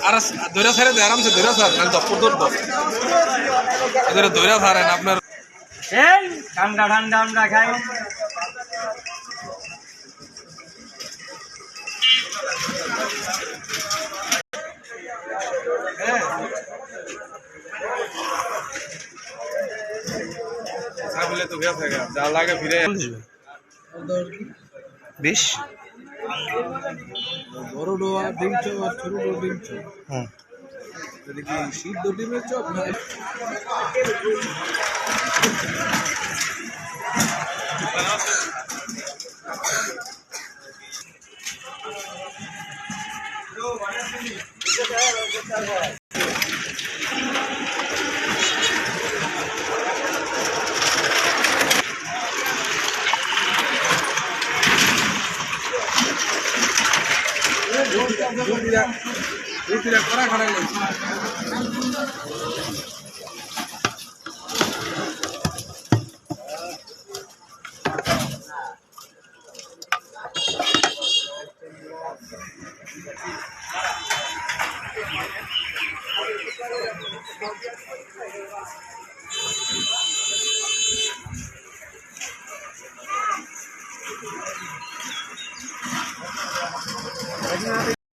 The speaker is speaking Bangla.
আর দৈরা ছাড়ে দেয় আরামসে দৈরা ছাড় নাহলে দপ্পর ধরবো এদের দৈরা ছাড়েন আপনার এই ঠান্ডা ঠান্ডা আমরা খাই বলে তো গেছে যা লাগে ফিরে 20 বড় ডোয়া ডিম চপ আর ছোট ডোয়া ডিম চপ এটা কি সিদ্ধ ডিমের চপ না রুটিটা করা খারাপ লাগছে